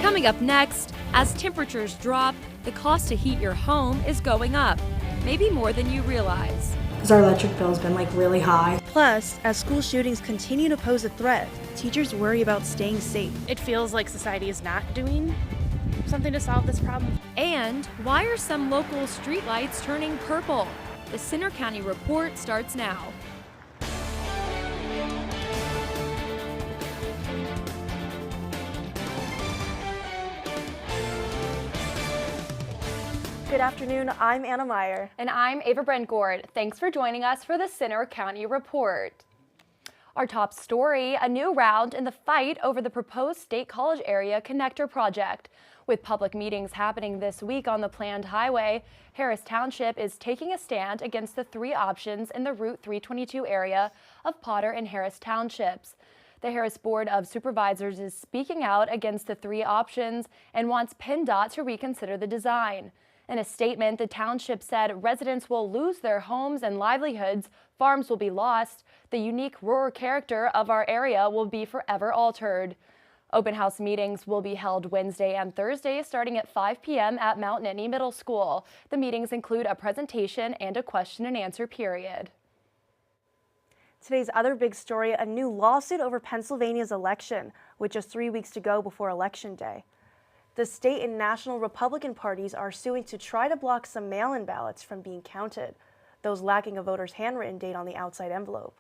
Coming up next, as temperatures drop, the cost to heat your home is going up, maybe more than you realize. Because our electric bill's been really high. Plus, as school shootings continue to pose a threat, teachers worry about staying safe. It feels like society is not doing something to solve this problem. And why are some local streetlights turning purple? The Center County Report starts now. Good afternoon, I'm Anna Meyer. And I'm Ava Brent-Gord. Thanks for joining us for the Center County Report. Our top story, a new round in the fight over the proposed State College Area Connector project. With public meetings happening this week on the planned highway, Harris Township is taking a stand against the three options in the Route 322 area of Potter and Harris Townships. The Harris Board of Supervisors is speaking out against the three options and wants PennDOT to reconsider the design. In a statement, the township said residents will lose their homes and livelihoods, farms will be lost, the unique rural character of our area will be forever altered. Open house meetings will be held Wednesday and Thursday starting at 5 p.m. at Mount Nittany Middle School. The meetings include a presentation and a question and answer period. Today's other big story, a new lawsuit over Pennsylvania's election, with just 3 weeks to go before Election Day. The state and national Republican parties are suing to try to block some mail-in ballots from being counted, those lacking a voter's handwritten date on the outside envelope.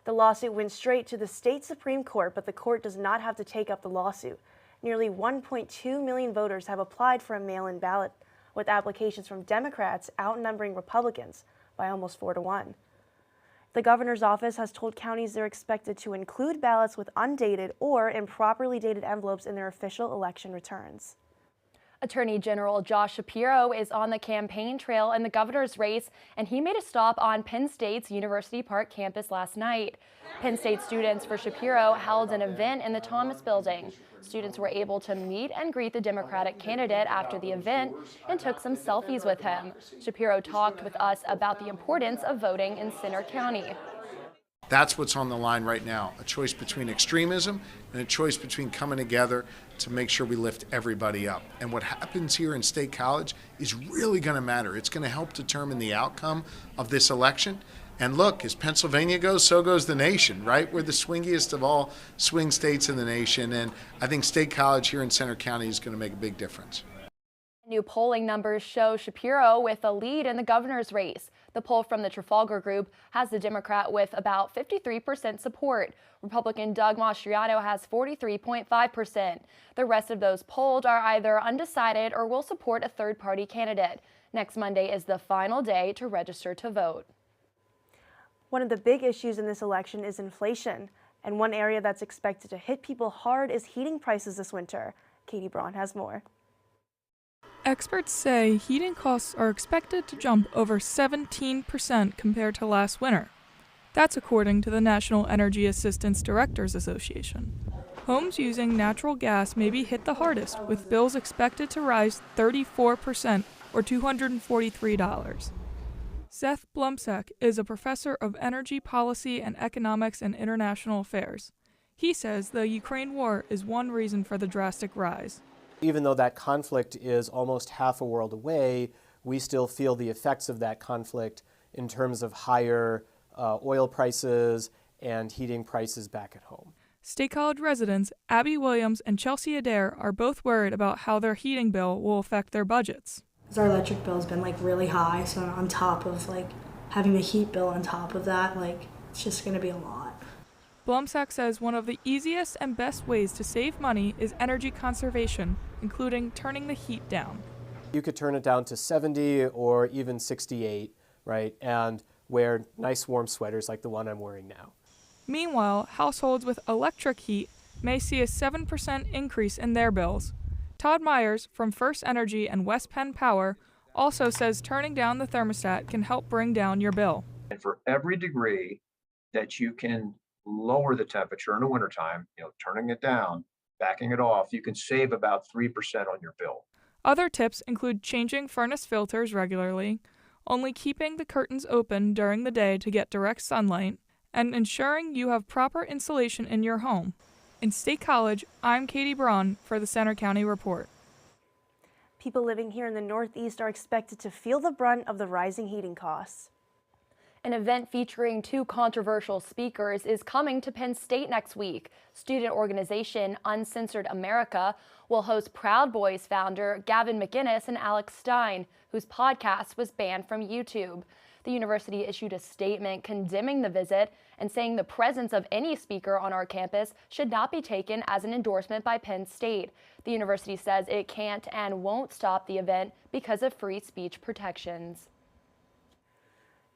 The lawsuit went straight to the state Supreme Court, but the court does not have to take up the lawsuit. Nearly 1.2 million voters have applied for a mail-in ballot, with applications from Democrats outnumbering Republicans by almost 4-1. The governor's office has told counties they're expected to include ballots with undated or improperly dated envelopes in their official election returns. Attorney General Josh Shapiro is on the campaign trail in the governor's race, and he made a stop on Penn State's University Park campus last night. Penn State students for Shapiro held an event in the Thomas Building. Students were able to meet and greet the Democratic candidate after the event and took some selfies with him. Shapiro talked with us about the importance of voting in Center County. That's what's on the line right now, a choice between extremism and a choice between coming together to make sure we lift everybody up. And what happens here in State College is really going to matter. It's going to help determine the outcome of this election. And look, as Pennsylvania goes, so goes the nation, right? We're the swingiest of all swing states in the nation, and I think State College here in Center County is going to make a big difference. New polling numbers show Shapiro with a lead in the governor's race. The poll from the Trafalgar Group has the Democrat with about 53% support. Republican Doug Mastriano has 43.5%. The rest of those polled are either undecided or will support a third-party candidate. Next Monday is the final day to register to vote. One of the big issues in this election is inflation, and one area that's expected to hit people hard is heating prices this winter. Katie Braun has more. Experts say heating costs are expected to jump over 17% compared to last winter. That's according to the National Energy Assistance Directors Association. Homes using natural gas may be hit the hardest, with bills expected to rise 34% or $243. Seth Blumsack is a professor of energy policy and economics and international affairs. He says the Ukraine war is one reason for the drastic rise. Even though that conflict is almost half a world away, we still feel the effects of that conflict in terms of higher oil prices and heating prices back at home. State College residents Abby Williams and Chelsea Adair are both worried about how their heating bill will affect their budgets. Because our electric bill's been really high, so on top of having the heat bill on top of that, it's just going to be a lot. Blumsack says one of the easiest and best ways to save money is energy conservation, including turning the heat down. You could turn it down to 70 or even 68, right, and wear nice warm sweaters like the one I'm wearing now. Meanwhile, households with electric heat may see a 7% increase in their bills. Todd Myers from First Energy and West Penn Power also says turning down the thermostat can help bring down your bill. And for every degree that you can lower the temperature in the wintertime, turning it down, backing it off, you can save about 3% on your bill. Other tips include changing furnace filters regularly, only keeping the curtains open during the day to get direct sunlight, and ensuring you have proper insulation in your home. In State College, I'm Katie Braun for the Center County Report. People living here in the Northeast are expected to feel the brunt of the rising heating costs. An event featuring 2 controversial speakers is coming to Penn State next week. Student organization Uncensored America will host Proud Boys founder Gavin McInnes and Alex Stein, whose podcast was banned from YouTube. The university issued a statement condemning the visit and saying the presence of any speaker on our campus should not be taken as an endorsement by Penn State. The university says it can't and won't stop the event because of free speech protections.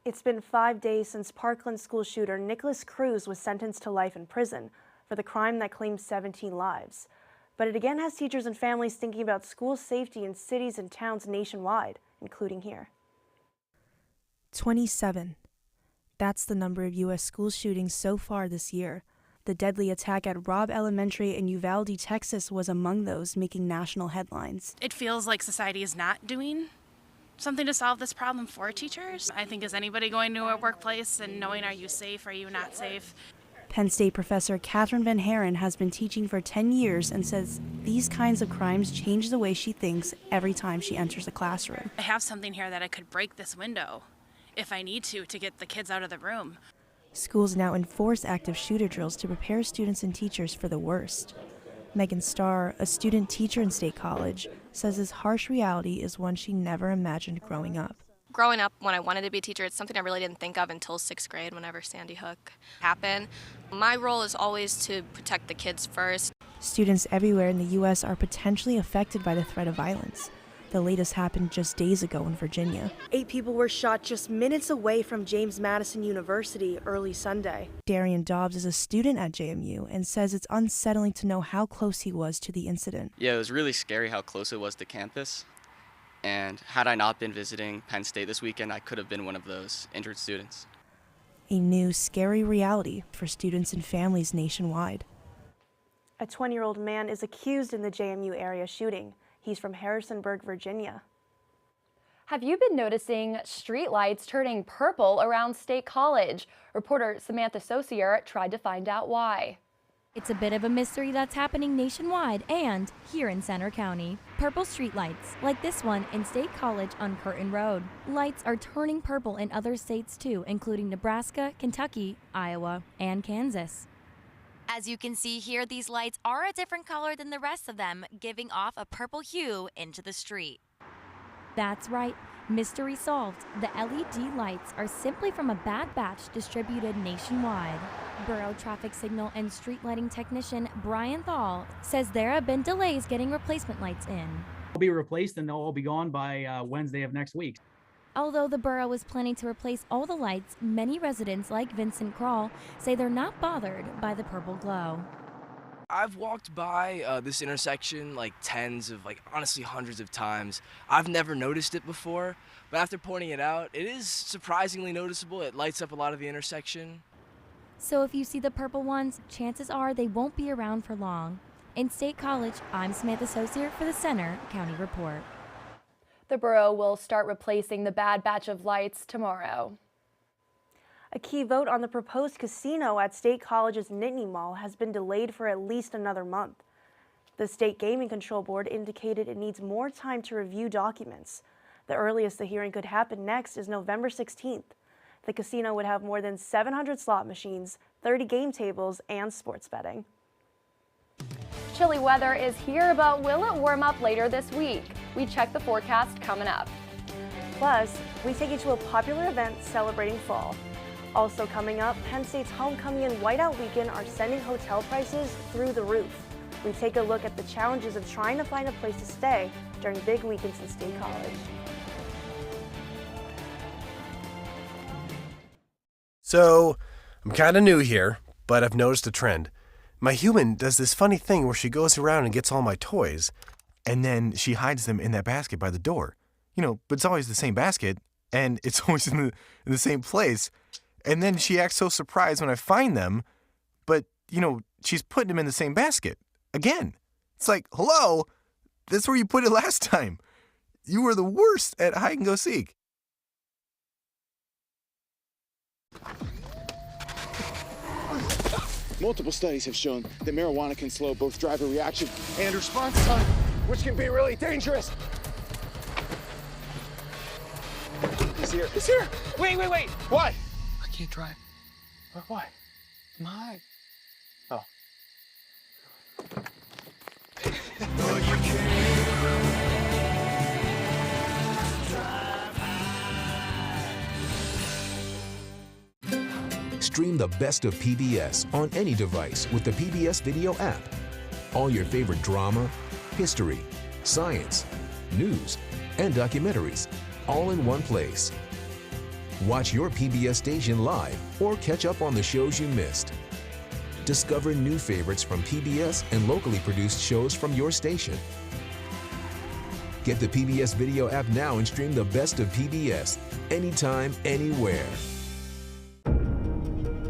It's been 5 days since Parkland school shooter Nicholas Cruz was sentenced to life in prison for the crime that claimed 17 lives. But it again has teachers and families thinking about school safety in cities and towns nationwide, including here. 27. That's the number of U.S. school shootings so far this year. The deadly attack at Robb Elementary in Uvalde, Texas was among those making national headlines. It feels like society is not doing something to solve this problem for teachers. I think, is anybody going to a workplace and knowing, are you safe, are you not safe? Penn State professor Catherine Van Haren has been teaching for 10 years and says these kinds of crimes change the way she thinks every time she enters a classroom. I have something here that I could break this window if I need to get the kids out of the room. Schools now enforce active shooter drills to prepare students and teachers for the worst. Megan Starr, a student teacher in State College, says this harsh reality is one she never imagined growing up. Growing up, when I wanted to be a teacher, it's something I really didn't think of until 6th grade whenever Sandy Hook happened. My role is always to protect the kids first. Students everywhere in the U.S. are potentially affected by the threat of violence. The latest happened just days ago in Virginia. 8 people were shot just minutes away from James Madison University early Sunday. Darian Dobbs is a student at JMU and says it's unsettling to know how close he was to the incident. Yeah, it was really scary how close it was to campus. And had I not been visiting Penn State this weekend, I could have been one of those injured students. A new, scary reality for students and families nationwide. A 20-year-old man is accused in the Jmu Area Shooting. He's from Harrisonburg, Virginia. Have you been noticing street lights turning purple around State College? Reporter Samantha Saucier tried to find out why. It's a bit of a mystery that's happening nationwide and here in Center County. Purple streetlights, like this one in State College on Curtin Road. Lights are turning purple in other states too, including Nebraska, Kentucky, Iowa, and Kansas. As you can see here, these lights are a different color than the rest of them, giving off a purple hue into the street. That's right. Mystery solved. The LED lights are simply from a bad batch distributed nationwide. Borough traffic signal and street lighting technician Brian Thal says there have been delays getting replacement lights in. They'll be replaced and they'll all be gone by Wednesday of next week. Although the borough is planning to replace all the lights, many residents like Vincent Krall say they're not bothered by the purple glow. I've walked by this intersection like honestly hundreds of times. I've never noticed it before, but after pointing it out, it is surprisingly noticeable. It lights up a lot of the intersection. So if you see the purple ones, chances are they won't be around for long. In State College, I'm Samantha Saucier for the Center County Report. The borough will start replacing the bad batch of lights tomorrow. A key vote on the proposed casino at State College's Nittany Mall has been delayed for at least another month. The State Gaming Control Board indicated it needs more time to review documents. The earliest the hearing could happen next is November 16th. The casino would have more than 700 slot machines, 30 game tables, and sports betting. Chilly weather is here, but will it warm up later this week? We check the forecast coming up. Plus, we take you to a popular event celebrating fall. Also coming up, Penn State's homecoming and whiteout weekend are sending hotel prices through the roof. We take a look at the challenges of trying to find a place to stay during big weekends in State College. So, I'm kind of new here, but I've noticed a trend. My human does this funny thing where she goes around and gets all my toys, and then she hides them in that basket by the door. But it's always the same basket, and it's always in the same place. And then she acts so surprised when I find them, but, she's putting them in the same basket. Again. It's like, hello, that's where you put it last time. You were the worst at hide and go seek. Multiple studies have shown that marijuana can slow both driver reaction and response time, which can be really dangerous. He's here. He's here. Wait. What? I can't drive. Why? My. Oh. Stream the best of PBS on any device with the PBS Video app. All your favorite drama, history, science, news, and documentaries, all in one place. Watch your PBS station live or catch up on the shows you missed. Discover new favorites from PBS and locally produced shows from your station. Get the PBS Video app now and stream the best of PBS anytime, anywhere.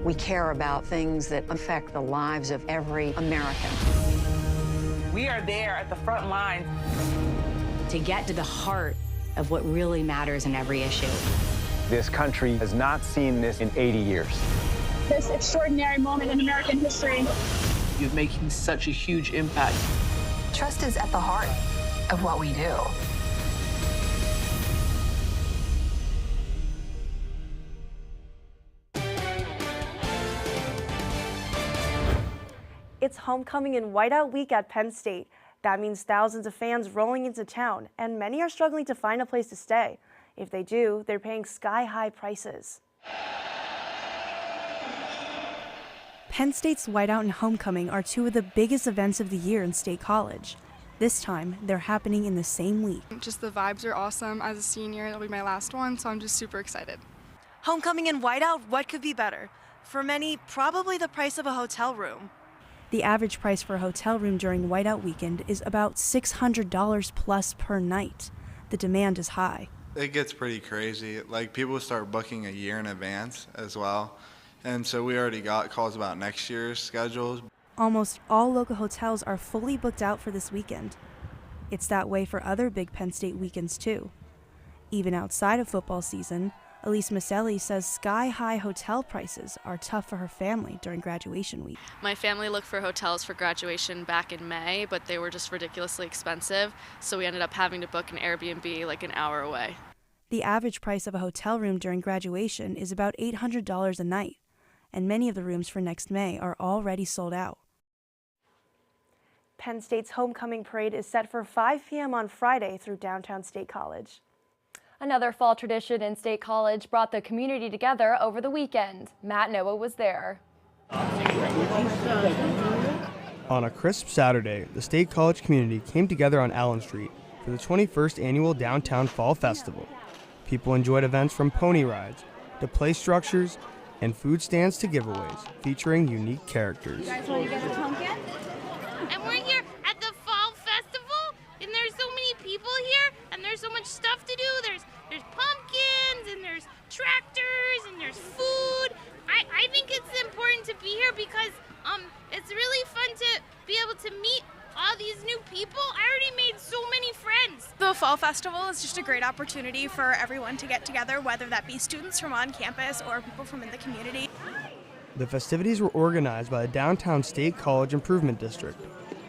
We care about things that affect the lives of every American. We are there at the front line to get to the heart of what really matters in every issue. This country has not seen this in 80 years. This extraordinary moment in American history. You're making such a huge impact. Trust is at the heart of what we do. It's homecoming and whiteout week at Penn State. That means thousands of fans rolling into town, and many are struggling to find a place to stay. If they do, they're paying sky-high prices. Penn State's Whiteout and Homecoming are two of the biggest events of the year in State College. This time, they're happening in the same week. Just the vibes are awesome. As a senior, it'll be my last one, so I'm just super excited. Homecoming and whiteout, what could be better? For many, probably the price of a hotel room. The average price for a hotel room during Whiteout weekend is about $600 plus per night. The demand is high. It gets pretty crazy. Like, people start booking a year in advance as well. And so we already got calls about next year's schedules. Almost all local hotels are fully booked out for this weekend. It's that way for other big Penn State weekends too. Even outside of football season, Elise Maselli says sky-high hotel prices are tough for her family during graduation week. My family looked for hotels for graduation back in May, but they were just ridiculously expensive, so we ended up having to book an Airbnb like an hour away. The average price of a hotel room during graduation is about $800 a night, and many of the rooms for next May are already sold out. Penn State's homecoming parade is set for 5 p.m. on Friday through downtown State College. Another fall tradition in State College brought the community together over the weekend. Matt Noah was there. On a crisp Saturday, the State College community came together on Allen Street for the 21st annual Downtown Fall Festival. People enjoyed events from pony rides to play structures and food stands to giveaways featuring unique characters. You guys want to get a pumpkin? And we're here at the Fall Festival, and there's so many people here, and there's so much stuff to do. There's pumpkins, and there's tractors, and there's food. I think it's important to be here because it's really fun to be able to meet all these new people. I already made so many friends. The Fall Festival is just a great opportunity for everyone to get together, whether that be students from on campus or people from in the community. The festivities were organized by the Downtown State College Improvement District.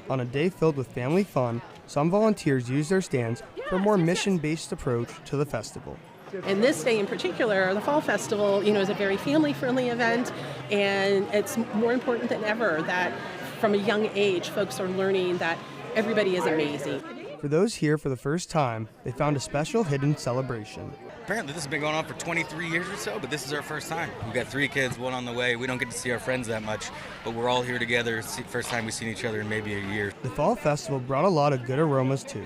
On a day filled with family fun, some volunteers used their stands for a more mission-based approach to the festival. And this day in particular, the Fall Festival, is a very family-friendly event, and it's more important than ever that from a young age, folks are learning that everybody is amazing. For those here for the first time, they found a special hidden celebration. Apparently this has been going on for 23 years or so, but this is our first time. We've got 3 kids, one on the way. We don't get to see our friends that much, but we're all here together. It's the first time we've seen each other in maybe a year. The Fall Festival brought a lot of good aromas too,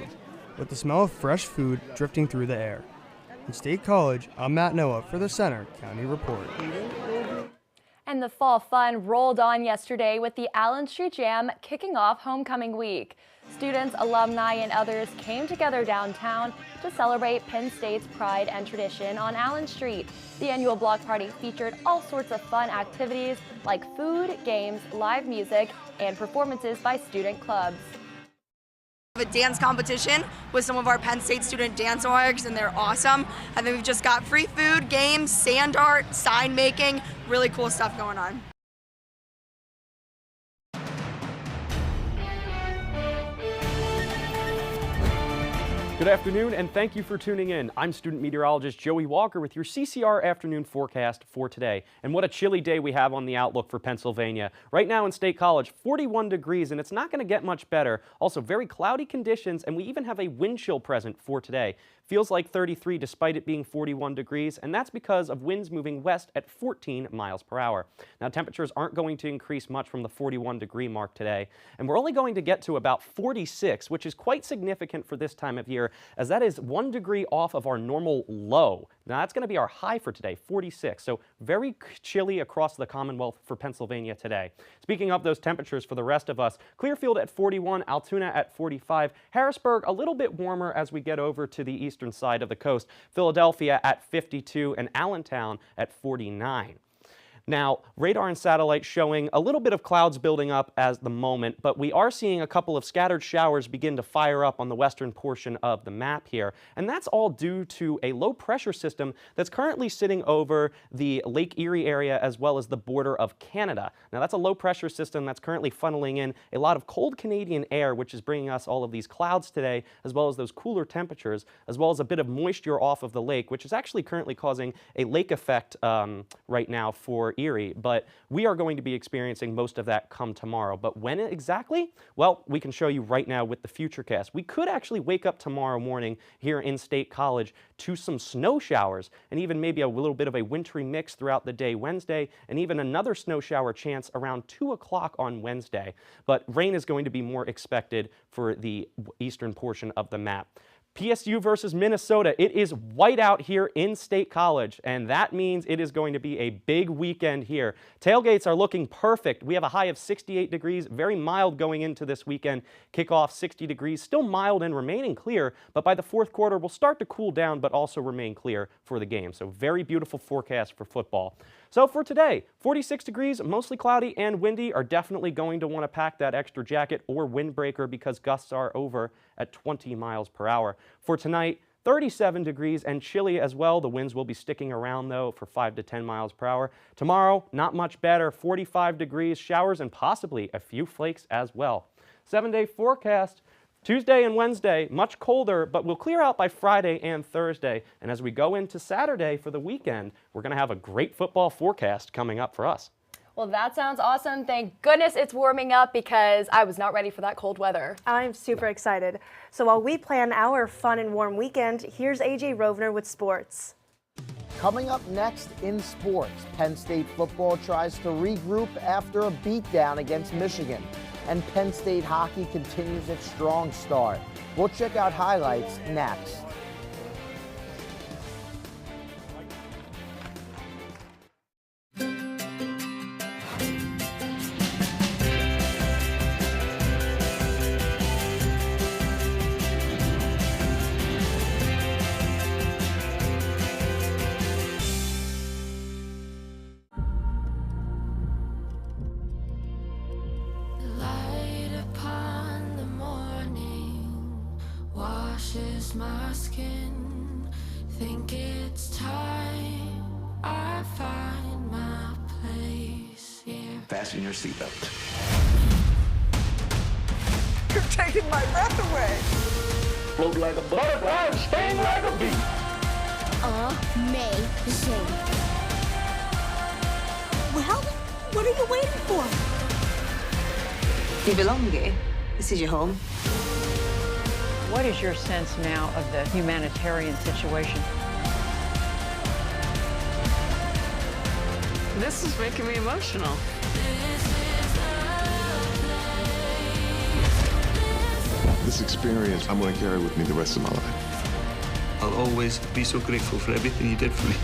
with the smell of fresh food drifting through the air. In State College, I'm Matt Noah for the Center County Report. And the fall fun rolled on yesterday with the Allen Street Jam kicking off homecoming week. Students, alumni, and others came together downtown to celebrate Penn State's pride and tradition on Allen Street. The annual block party featured all sorts of fun activities like food, games, live music, and performances by student clubs. A dance competition with some of our Penn State student dance orgs, and they're awesome. And then we've just got free food, games, sand art, sign making, really cool stuff going on. Good afternoon, and thank you for tuning in. I'm student meteorologist Joey Walker with your CCR afternoon forecast for today. And what a chilly day we have on the outlook for Pennsylvania. Right now in State College, 41 degrees, and it's not going to get much better. Also, very cloudy conditions, and we even have a wind chill present for today. Feels like 33 despite it being 41 degrees, and that's because of winds moving west at 14 miles per hour. Now, temperatures aren't going to increase much from the 41-degree mark today, and we're only going to get to about 46, which is quite significant for this time of year, as that is 1 degree off of our normal low. Now, that's going to be our high for today, 46, so very chilly across the Commonwealth for Pennsylvania today. Speaking of those temperatures for the rest of us, Clearfield at 41, Altoona at 45, Harrisburg a little bit warmer as we get over to the eastern side of the coast, Philadelphia at 52, and Allentown at 49. Now, radar and satellite showing a little bit of clouds building up at the moment, but we are seeing a couple of scattered showers begin to fire up on the western portion of the map here. And that's all due to a low pressure system that's currently sitting over the Lake Erie area as well as the border of Canada. Now, that's a low pressure system that's currently funneling in a lot of cold Canadian air, which is bringing us all of these clouds today, as well as those cooler temperatures, as well as a bit of moisture off of the lake, which is actually currently causing a lake effect right now for Erie, but we are going to be experiencing most of that come tomorrow. But when exactly? Well, we can show you right now with the Futurecast. We could actually wake up tomorrow morning here in State College to some snow showers and even maybe a little bit of a wintry mix throughout the day Wednesday, and even another snow shower chance around 2 o'clock on Wednesday. But rain is going to be more expected for the eastern portion of the map. PSU versus Minnesota. It is whiteout here in State College, and that means it is going to be a big weekend here. Tailgates are looking perfect. We have a high of 68 degrees, very mild going into this weekend. Kickoff 60 degrees, still mild and remaining clear, but by the fourth quarter we'll start to cool down but also remain clear for the game. So very beautiful forecast for football. So for today, 46 degrees, mostly cloudy and windy. Are definitely going to want to pack that extra jacket or windbreaker because gusts are over at 20 miles per hour. For tonight, 37 degrees and chilly as well. The winds will be sticking around though for 5 to 10 miles per hour. Tomorrow, not much better, 45 degrees, showers and possibly a few flakes as well. 7-day forecast. Tuesday and Wednesday, much colder, but we'll clear out by Friday and Thursday. And as we go into Saturday for the weekend, we're going to have a great football forecast coming up for us. Well, that sounds awesome. Thank goodness it's warming up because I was not ready for that cold weather. I'm super excited. So while we plan our fun and warm weekend, here's AJ Rovner with sports. Coming up next in sports, Penn State football tries to regroup after a beatdown against Michigan. And Penn State hockey continues its strong start. We'll check out highlights next. My skin, think it's time I find my place here. Fasten your seatbelt. You're taking my breath away. Float like a butterfly, sting like a bee. Amazing. Well, what are you waiting for? You belong here. This is your home. What is your sense now of the humanitarian situation? This is making me emotional. This experience, I'm going to carry with me the rest of my life. I'll always be so grateful for everything you did for me.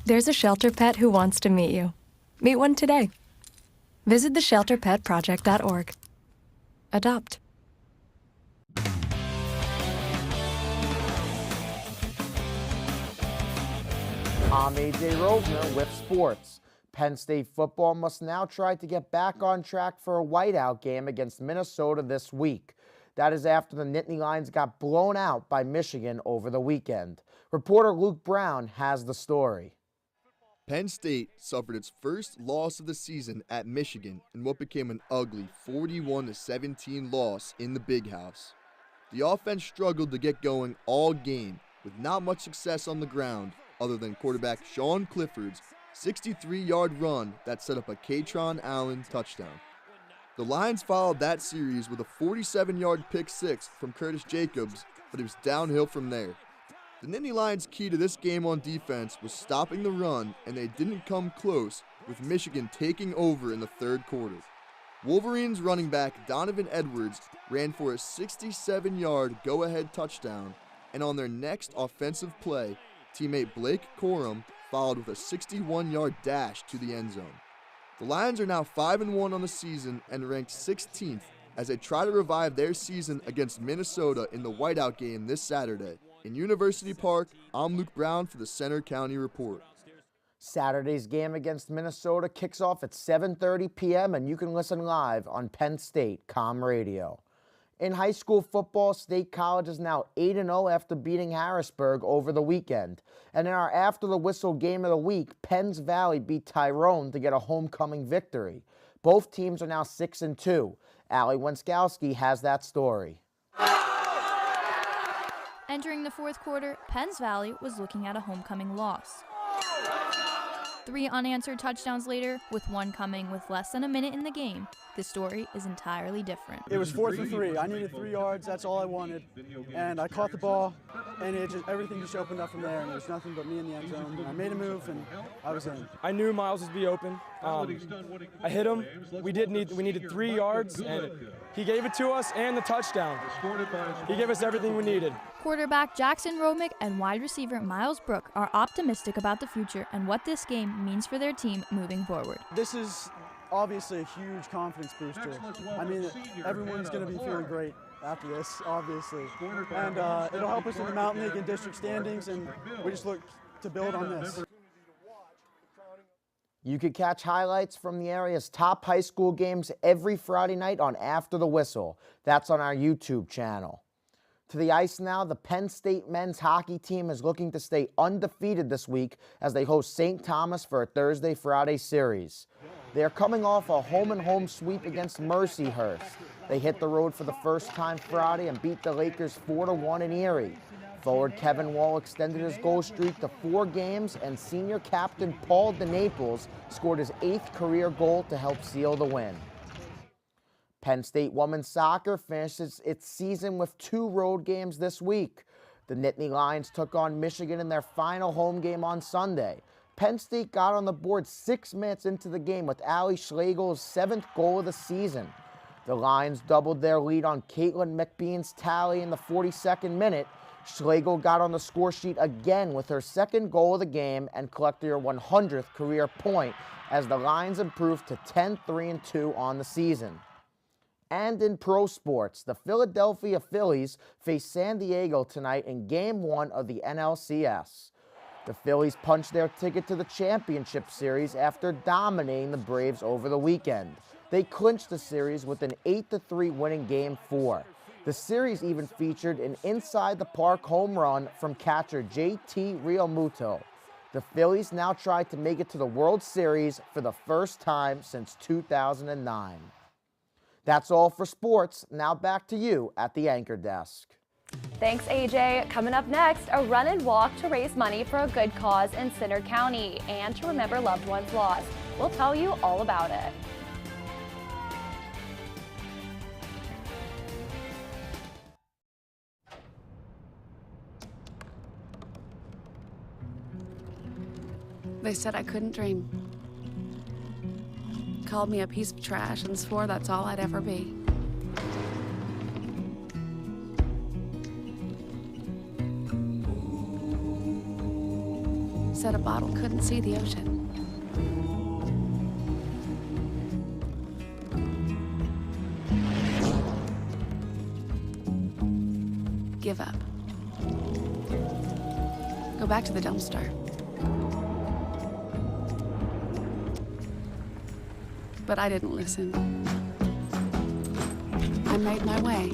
There's a shelter pet who wants to meet you. Meet one today. Visit theshelterpetproject.org. Adopt. I'm AJ Rovner with sports. Penn State football must now try to get back on track for a whiteout game against Minnesota this week. That is after the Nittany Lions got blown out by Michigan over the weekend. Reporter Luke Brown has the story. Penn State suffered its first loss of the season at Michigan in what became an ugly 41-17 loss in the Big House. The offense struggled to get going all game with not much success on the ground other than quarterback Sean Clifford's 63-yard run that set up a Katron Allen touchdown. The Lions followed that series with a 47-yard pick six from Curtis Jacobs, but it was downhill from there. The Nittany Lions' key to this game on defense was stopping the run, and they didn't come close, with Michigan taking over in the third quarter. Wolverines running back Donovan Edwards ran for a 67-yard go-ahead touchdown, and on their next offensive play, teammate Blake Corum followed with a 61-yard dash to the end zone. The Lions are now 5-1 on the season and ranked 16th as they try to revive their season against Minnesota in the whiteout game this Saturday. In University Park, I'm Luke Brown for the Center County Report. Saturday's game against Minnesota kicks off at 7:30 p.m. and you can listen live on Penn State Com Radio. In high school football, State College is now 8-0 after beating Harrisburg over the weekend. And in our after-the-whistle game of the week, Penns Valley beat Tyrone to get a homecoming victory. Both teams are now 6-2. Allie Wenskowski has that story. Entering the fourth quarter, Penns Valley was looking at a homecoming loss. 3 unanswered touchdowns later, with one coming with less than a minute in the game, the story is entirely different. It was 4th and 3. I needed 3 yards. That's all I wanted. And I caught the ball, and everything just opened up from there, and there was nothing but me in the end zone. And I made a move, and I was in. I knew Miles would be open. I hit him. We needed 3 yards, and he gave it to us and the touchdown. He gave us everything we needed. Quarterback Jackson Romick and wide receiver Miles Brook are optimistic about the future and what this game means for their team moving forward. This is obviously a huge confidence booster. I mean, everyone's going to be feeling great after this, obviously. And it'll help us in the Mountain League and district standings, and we just look to build on this. You can catch highlights from the area's top high school games every Friday night on After the Whistle. That's on our YouTube channel. To the ice now, the Penn State men's hockey team is looking to stay undefeated this week as they host St. Thomas for a Thursday-Friday series. They're coming off a home-and-home sweep against Mercyhurst. They hit the road for the first time Friday and beat the Lakers 4-1 in Erie. Forward Kevin Wall extended his goal streak to 4 games, and senior captain Paul DeNaples scored his 8th career goal to help seal the win. Penn State women's soccer finishes its season with 2 road games this week. The Nittany Lions took on Michigan in their final home game on Sunday. Penn State got on the board 6 minutes into the game with Allie Schlegel's 7th goal of the season. The Lions doubled their lead on Caitlin McBean's tally in the 42nd minute. Schlegel got on the score sheet again with her 2nd goal of the game and collected her 100th career point as the Lions improved to 10-3-2 on the season. And in pro sports, the Philadelphia Phillies face San Diego tonight in Game 1 of the NLCS. The Phillies punched their ticket to the championship series after dominating the Braves over the weekend. They clinched the series with an 8-3 win in Game 4. The series even featured an inside-the-park home run from catcher JT Realmuto. The Phillies now try to make it to the World Series for the first time since 2009. That's all for sports. Now back to you at the anchor desk. Thanks, AJ. Coming up next, a run and walk to raise money for a good cause in Centre County and to remember loved ones lost. We'll tell you all about it. They said I couldn't dream. Called me a piece of trash and swore that's all I'd ever be. Said a bottle couldn't see the ocean. back to the dumpster. But I didn't listen. I made my way.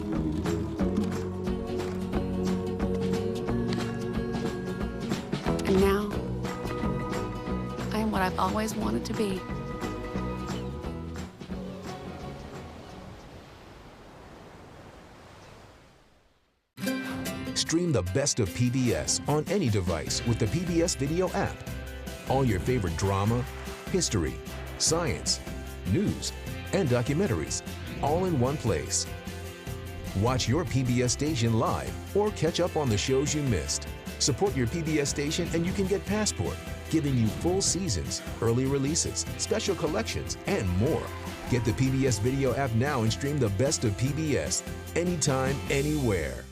And now, I am what I've always wanted to be. Stream the best of PBS on any device with the PBS Video app. All your favorite drama, history, science, news, and documentaries, all in one place. Watch your PBS station live or catch up on the shows you missed. Support your PBS station and you can get Passport, giving you full seasons, early releases, special collections, and more. Get the PBS Video app now and stream the best of PBS anytime, anywhere.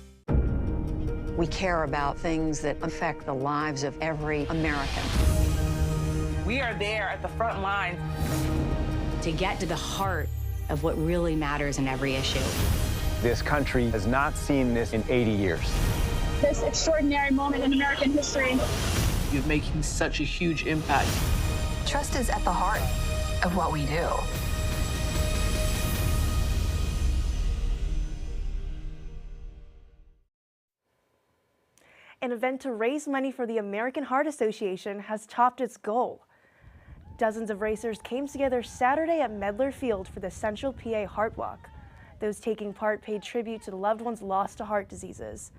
We care about things that affect the lives of every American. We are there at the front lines to get to the heart of what really matters in every issue. This country has not seen this in 80 years. This extraordinary moment in American history. You're making such a huge impact. Trust is at the heart of what we do. An event to raise money for the American Heart Association has topped its goal. Dozens of racers came together Saturday at Medler Field for the Central PA Heart Walk. Those taking part paid tribute to the loved ones lost to heart diseases.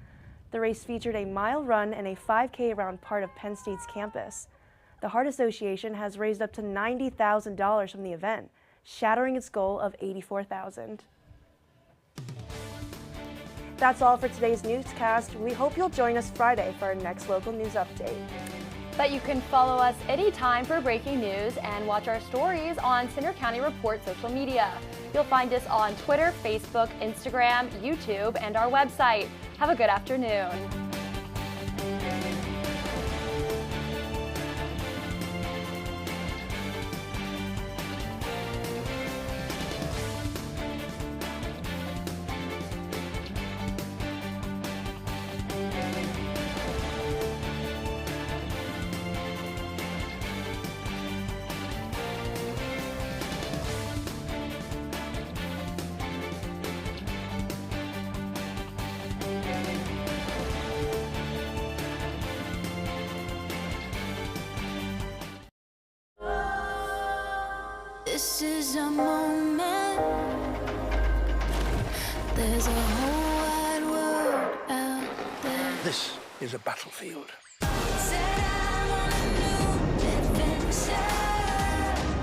The race featured a mile run and a 5K around part of Penn State's campus. The Heart Association has raised up to $90,000 from the event, shattering its goal of $84,000. That's all for today's newscast. We hope you'll join us Friday for our next local news update. But you can follow us anytime for breaking news and watch our stories on Centre County Report social media. You'll find us on Twitter, Facebook, Instagram, YouTube, and our website. Have a good afternoon. This is a moment. There's a whole wide world out there. This is a battlefield.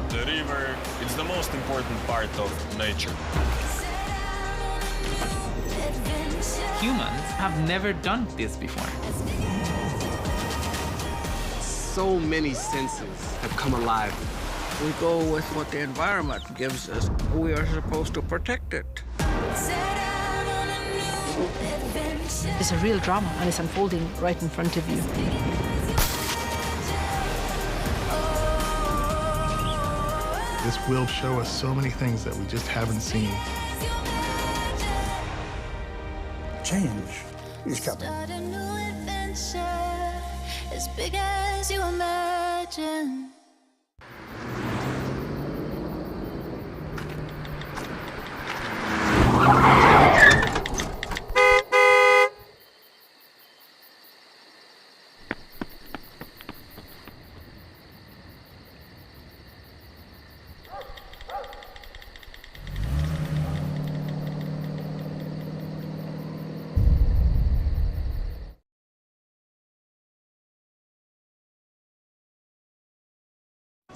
The river is the most important part of nature. Humans have never done this before. So many senses have come alive. We go with what the environment gives us. We are supposed to protect it. It's a real drama, and it's unfolding right in front of you. This will show us so many things that we just haven't seen. Change is coming. Start a new adventure as big as you imagine.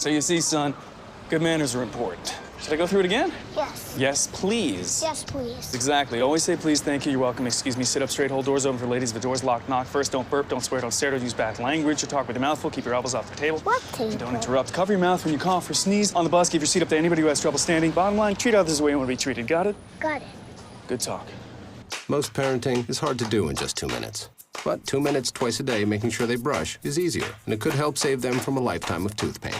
So you see, son, good manners are important. Should I go through it again? Yes. Yes, please. Yes, please. Exactly. Always say please, thank you, you're welcome, excuse me, sit up straight, hold doors open for ladies. If the door's locked, knock first, don't burp, don't swear, don't stare, don't use bad language, or talk with your mouth full, keep your elbows off the table. What table? And don't interrupt. Cover your mouth when you cough or sneeze. On the bus, give your seat up to anybody who has trouble standing. Bottom line, treat others the way you want to be treated. Got it? Got it. Good talk. Most parenting is hard to do in just 2 minutes. But 2 minutes twice a day making sure they brush is easier, and it could help save them from a lifetime of tooth pain.